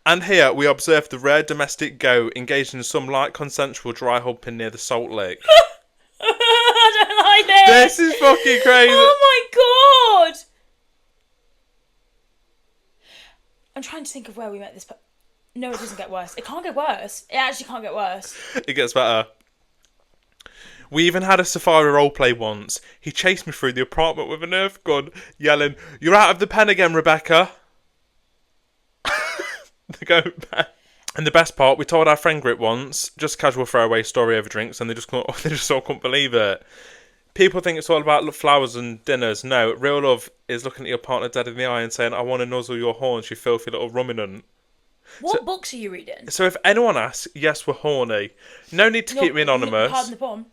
And here we observe the rare domestic goat engaged in some light consensual dry humping near the salt lick. I don't like this. This is fucking crazy. Oh my god! I'm trying to think of where we met this. No, it doesn't get worse. It can't get worse. It actually can't get worse. It gets better. We even had a safari roleplay once. He chased me through the apartment with a Nerf gun, yelling, "You're out of the pen again, Rebecca." The goat pen. And the best part, we told our friend group once, just a casual throwaway story over drinks, and they just all couldn't believe it. People think it's all about flowers and dinners. No, real love is looking at your partner dead in the eye and saying, "I want to nuzzle your horns, you filthy little ruminant." What books are you reading? So if anyone asks, yes, we're horny. No need to keep me anonymous. Pardon the pun.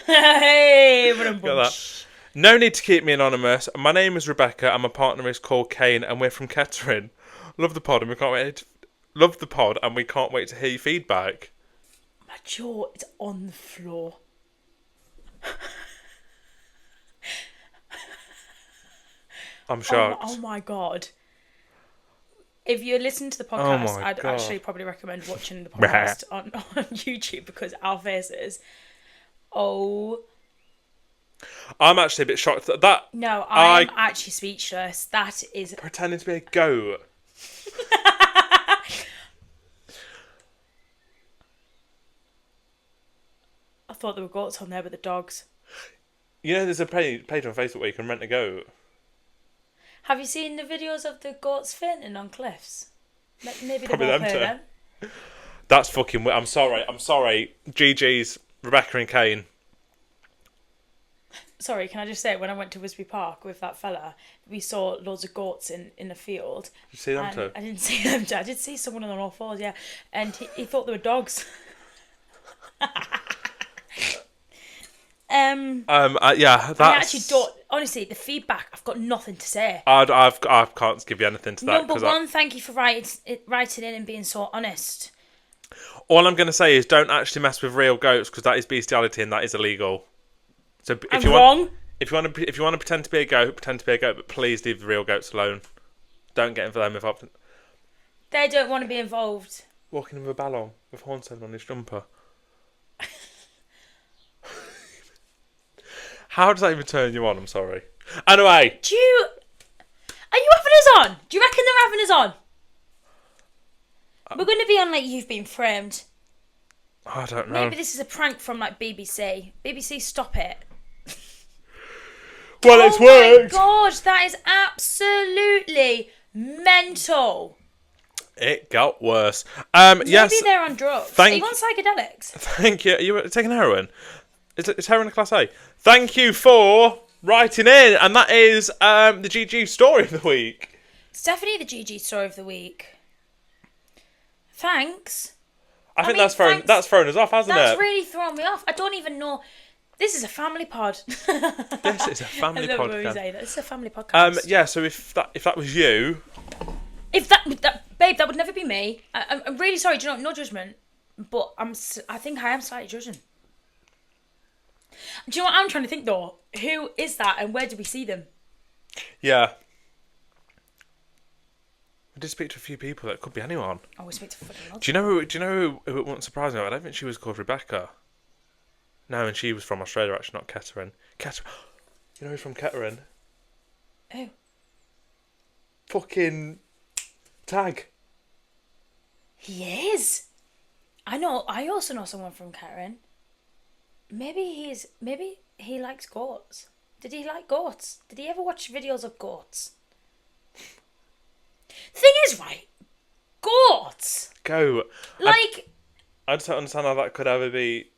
Hey, Got that. No need to keep me anonymous. My name is Rebecca and my partner is called Kane and we're from Kettering. Love the pod and we can't wait. Love the pod and we can't wait to hear your feedback. My jaw is on the floor. I'm shocked. Oh my god. If you're listening to the podcast, I'd actually probably recommend watching the podcast on YouTube because our faces. Oh. I'm actually a bit shocked that. No, I'm actually speechless. That is. Pretending to be a goat. I thought there were goats on there with the dogs. You know, there's a page on Facebook where you can rent a goat. Have you seen the videos of the goats fainting on cliffs? Maybe Probably they them won't pay them. That's fucking weird. I'm sorry. GG's, Rebecca and Kane. Sorry, can I just say, when I went to Wisby Park with that fella, we saw loads of goats in a field. Did you see them too? I didn't see them too. I did see someone on all fours, yeah. And he thought they were dogs. Yeah, that's... I actually don't... Honestly, the feedback, I've got nothing to say. I can't give you anything to that. Number one, thank you for writing in and being so honest. All I'm going to say is don't actually mess with real goats because that is bestiality and that is illegal. So if you want to pretend to be a goat, pretend to be a goat, but please leave the real goats alone. Don't get them involved. They don't want to be involved. Walking with a ballon with horns on his jumper. How does that even turn you on? I'm sorry. Anyway. Are you having us on? Do you reckon they're having us on? We're going to be on like You've Been Framed. I don't know. Maybe this is a prank from like BBC. BBC, stop it. Well, it's worked. Oh my god, that is absolutely mental. It got worse. Maybe yes. they're on drugs. Are you on psychedelics? Thank you. Are you taking heroin? Is heroin a class A? Thank you for writing in, and that is the GG story of the week. It's definitely the GG story of the week. Thanks. I think that's thrown us off, hasn't it? That's really thrown me off. I don't even know. This is a family pod. This is a family podcast. When we say that. This is a family podcast. Yeah. So if that was you, if that babe, that would never be me. I'm really sorry. Do you know? No judgment, but I think I am slightly judging. Do you know what I'm trying to think though? Who is that and where do we see them? Yeah. I did speak to a few people. That could be anyone. Oh, we speak to fucking lots. Do you know who it wouldn't surprise me? I don't think she was called Rebecca. No, and she was from Australia, actually, not Kettering. You know who's from Kettering? Oh. Fucking Tag. He is. I also know someone from Kettering. Maybe he likes goats. Did he like goats? Did he ever watch videos of goats? Thing is, right, goats. Go. Like, I just don't understand how that could ever be.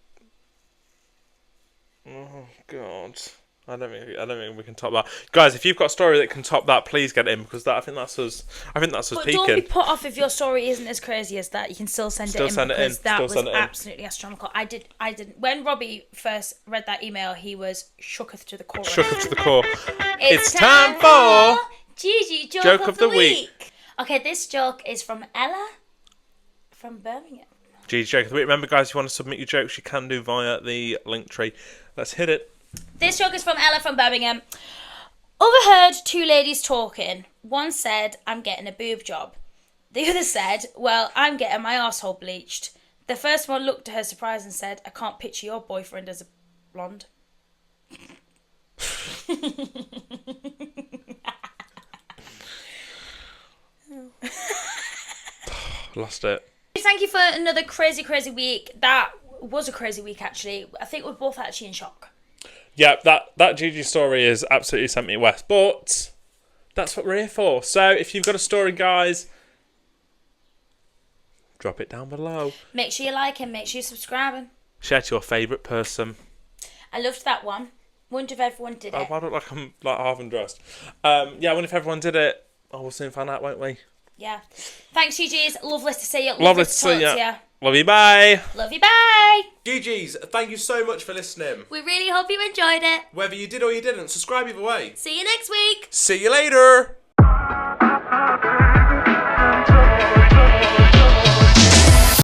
Oh God. I don't think we can top that, guys. If you've got a story that can top that, please get it in, because I think that's us but peaking. don't be put off if your story isn't as crazy as that. You can still send it in, because that was absolutely astronomical. I didn't. When Robbie first read that email, he was shooketh to the core. Shooketh to the core. It's time for Gigi joke of the week. Okay, this joke is from Ella from Birmingham. Gigi joke of the week. Remember, guys, if you want to submit your jokes, you can do via the link tree. Let's hit it. This joke is from Ella from Birmingham. Overheard two ladies talking. One said, "I'm getting a boob job." The other said, "Well, I'm getting my arsehole bleached." The first one looked at her surprised and said, "I can't picture your boyfriend as a blonde." Lost it. Thank you for another crazy week. That was a crazy week, actually. I think we're both actually in shock. Yeah, that Gigi story is absolutely sent me west, but that's what we're here for. So if you've got a story, guys, drop it down below. Make sure you like him. Make sure you're subscribing. Share to your favourite person. I loved that one. Wonder if everyone did it. I look like I'm like half undressed. Yeah, I wonder if everyone did it. Oh, we'll soon find out, won't we? Yeah. Thanks, GG's. Lovely to see you. Lovely to see you. Love you, bye. Love you, bye. GG's, thank you so much for listening. We really hope you enjoyed it. Whether you did or you didn't, subscribe either way. See you next week. See you later.